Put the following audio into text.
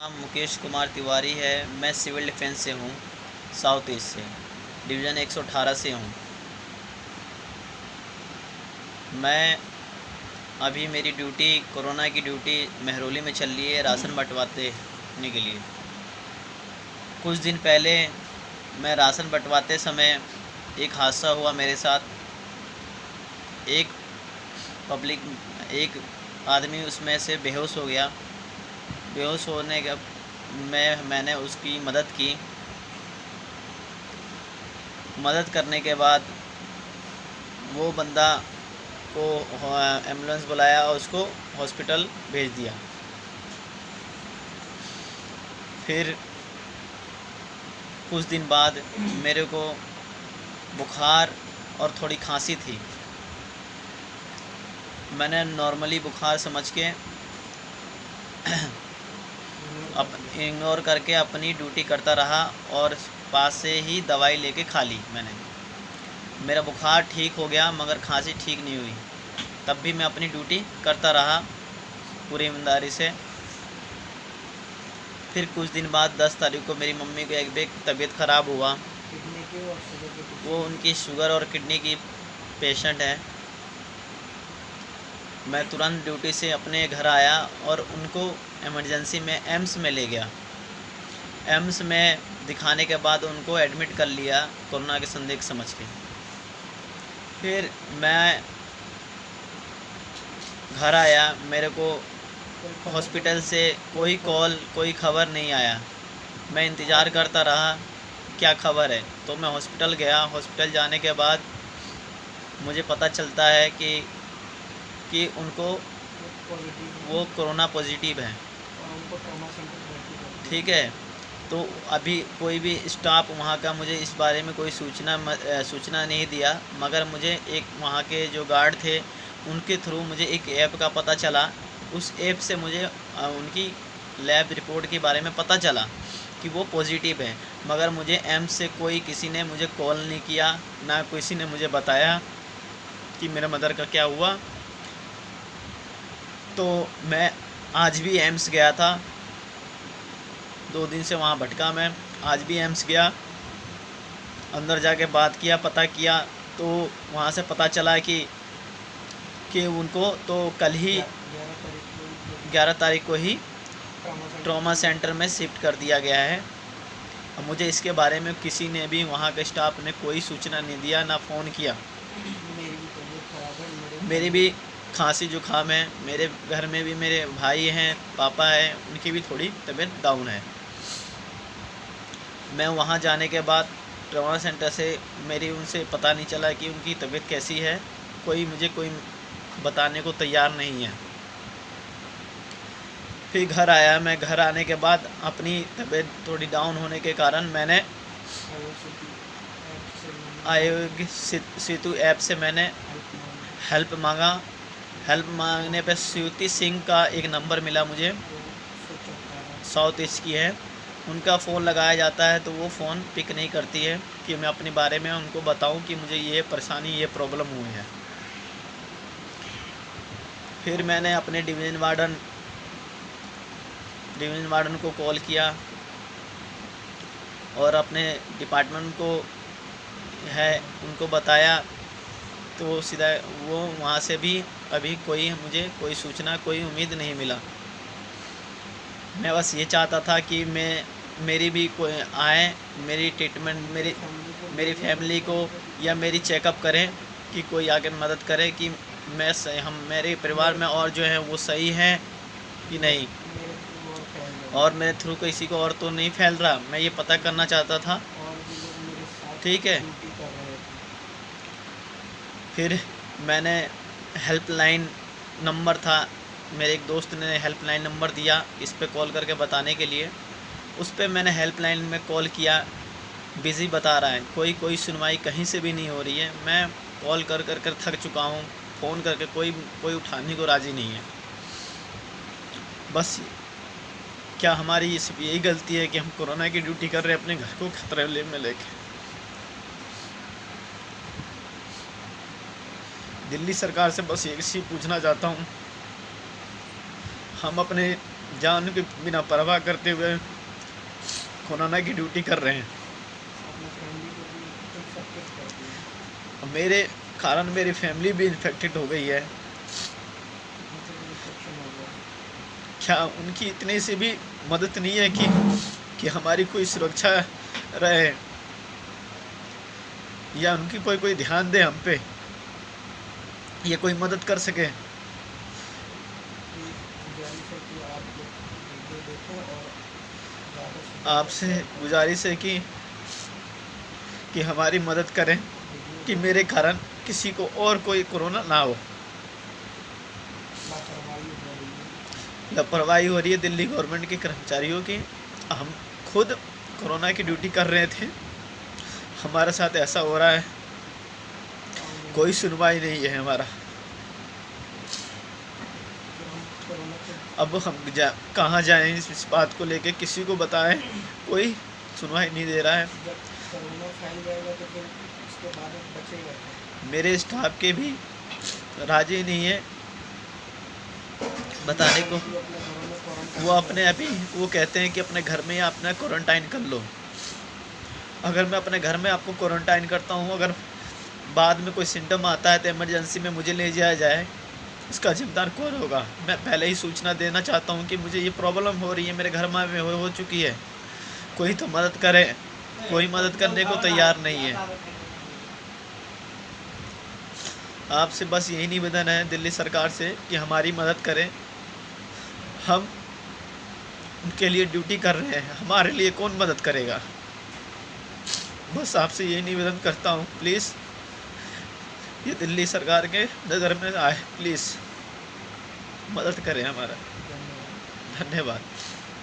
नाम मुकेश कुमार तिवारी है। मैं सिविल डिफेंस से हूँ, साउथ ईस्ट से, डिवीज़न 118 से हूँ। मैं अभी मेरी ड्यूटी कोरोना की ड्यूटी महरौली में चल रही है, राशन बँटवाने के लिए। कुछ दिन पहले मैं राशन बँटवाते समय एक हादसा हुआ मेरे साथ। एक आदमी उसमें से बेहोश हो गया। बेहोश होने के मैंने उसकी मदद की। मदद करने के बाद वो बंदा को एम्बुलेंस बुलाया और उसको हॉस्पिटल भेज दिया। फिर कुछ दिन बाद मेरे को बुखार और थोड़ी खांसी थी। मैंने नॉर्मली बुखार समझ के इग्नोर करके अपनी ड्यूटी करता रहा और पास से ही दवाई लेके खा ली मैंने। मेरा बुखार ठीक हो गया मगर खांसी ठीक नहीं हुई। तब भी मैं अपनी ड्यूटी करता रहा पूरी ईमानदारी से। फिर कुछ दिन बाद 10 तारीख को मेरी मम्मी को एक बेग तबीयत ख़राब हुआ। वो उनकी शुगर और किडनी की पेशेंट है। मैं तुरंत ड्यूटी से अपने घर आया और उनको इमरजेंसी में एम्स में ले गया। एम्स में दिखाने के बाद उनको एडमिट कर लिया कोरोना के संदिग्ध समझ के। फिर मैं घर आया, मेरे को हॉस्पिटल से कोई कॉल कोई ख़बर नहीं आया। मैं इंतज़ार करता रहा क्या खबर है। तो मैं हॉस्पिटल गया। हॉस्पिटल जाने के बाद मुझे पता चलता है कि उनको वो कोरोना पॉजिटिव है। ठीक है। तो अभी कोई भी स्टाफ वहाँ का मुझे इस बारे में कोई सूचना नहीं दिया, मगर मुझे एक वहाँ के जो गार्ड थे उनके थ्रू मुझे एक ऐप का पता चला। उस ऐप से मुझे उनकी लैब रिपोर्ट के बारे में पता चला कि वो पॉजिटिव है। मगर मुझे एम्स से किसी ने मुझे कॉल नहीं किया, ना किसी ने मुझे बताया कि मेरे मदर का क्या हुआ। तो मैं आज भी एम्स गया था। 2 दिन से वहाँ भटका मैं। आज भी एम्स गया, अंदर जाके बात किया, पता किया। तो वहाँ से पता चला कि उनको तो कल ही 11 तारीख को ही ट्रॉमा सेंटर में शिफ्ट कर दिया गया है। अब मुझे इसके बारे में किसी ने भी, वहाँ के स्टाफ ने कोई सूचना नहीं दिया, ना फ़ोन किया। मेरी भी खांसी जुकाम है। मेरे घर में भी मेरे भाई हैं, पापा हैं, उनकी भी थोड़ी तबीयत डाउन है। मैं वहाँ जाने के बाद ट्रॉमा सेंटर से उनसे पता नहीं चला कि उनकी तबीयत कैसी है। कोई बताने को तैयार नहीं है। फिर घर आया। मैं घर आने के बाद अपनी तबीयत थोड़ी डाउन होने के कारण मैंने आरोग्य सेतु ऐप से मैंने हेल्प मांगा। हेल्प मांगने पर श्रुति सिंह का एक नंबर मिला मुझे, साउथ ईस्ट की है। उनका फ़ोन लगाया जाता है तो वो फ़ोन पिक नहीं करती है कि मैं अपने बारे में उनको बताऊं कि मुझे ये परेशानी, ये प्रॉब्लम हुई है। फिर मैंने अपने डिवीज़न वार्डन को कॉल किया और अपने डिपार्टमेंट को उनको बताया। तो सीधा वो वहाँ से भी अभी मुझे कोई सूचना, कोई उम्मीद नहीं मिला। मैं बस ये चाहता था कि मेरी भी कोई आए, मेरी ट्रीटमेंट, मेरी फैमिली को या मेरी चेकअप करें, कि कोई आकर मदद करे कि मेरे परिवार में और जो है वो सही हैं कि नहीं, और मेरे थ्रू किसी को और तो नहीं फैल रहा। मैं ये पता करना चाहता था। ठीक है। फिर मैंने हेल्पलाइन नंबर था, मेरे एक दोस्त ने हेल्पलाइन नंबर दिया इस पे कॉल करके बताने के लिए। उस पे मैंने हेल्पलाइन में कॉल किया, बिज़ी बता रहा है। कोई सुनवाई कहीं से भी नहीं हो रही है। मैं कॉल कर थक चुका हूँ। फ़ोन करके कोई उठाने को राज़ी नहीं है। बस क्या हमारी सिर्फ यही गलती है कि हम कोरोना की ड्यूटी कर रहे हैं अपने घर को खतरे में लेके। दिल्ली सरकार से बस एक चीज़ पूछना चाहता हूँ, हम अपने जान की बिना परवाह करते हुए कोरोना की ड्यूटी कर रहे हैं। अपने फैमिली को भी इन्फेक्टेड कर दिया। मेरे कारण मेरी फैमिली भी इन्फेक्टेड हो गई है। मतलब इन्फेक्शन हो गया। क्या उनकी इतनी सी भी मदद नहीं है कि हमारी कोई सुरक्षा रहे, या उनकी कोई कोई ध्यान दे हम पे, या कोई मदद कर सके? कि गुजारिश है कि आप लोग वीडियो देखें और ज़्यादा से ज़्यादा आपसे शेयर करें गुजारिश है कि हमारी मदद करें वीडियो कि को। मेरे कारण किसी को और कोई कोरोना ना हो। लापरवाही हो रही है। लापरवाही हो रही है दिल्ली गवर्नमेंट के कर्मचारियों की। हम खुद कोरोना की ड्यूटी कर रहे थे, हमारे साथ ऐसा हो रहा है, कोई सुनवाई नहीं है हमारा। फिर हम कोरोना को अब हम कहाँ जाएं इस बात को लेके, किसी को बताएं, कोई सुनवाई नहीं दे रहा है। जब कोरोना फैल जाएगा तो फिर उसके बाद बचेगा क्या? मेरे स्टाफ के भी राजी नहीं है बताने को। भी अपने घरों में क्वारंटाइन वो अपने आप ही वो कहते हैं कि अपने घर में अपना क्वारंटाइन कर लो। अगर मैं अपने घर में आपको क्वारंटाइन करता हूँ, अगर बाद में कोई सिम्टम आता है तो इमरजेंसी में मुझे ले जाया जाए, इसका जिम्मेदार कौन होगा? मैं पहले ही सूचना देना चाहता हूँ कि मुझे ये प्रॉब्लम हो रही है, मेरे घर में हो चुकी है, कोई तो मदद करे। कोई मदद करने को तैयार नहीं है। आपसे बस यही निवेदन है दिल्ली सरकार से कि हमारी मदद करें। हम उनके लिए ड्यूटी कर रहे हैं, हमारे लिए कौन मदद करेगा? बस आपसे यही निवेदन करता हूँ, प्लीज़ ये दिल्ली सरकार के नज़र में आए, प्लीज़ मदद करें हमारा। धन्यवाद। धन्यवाद।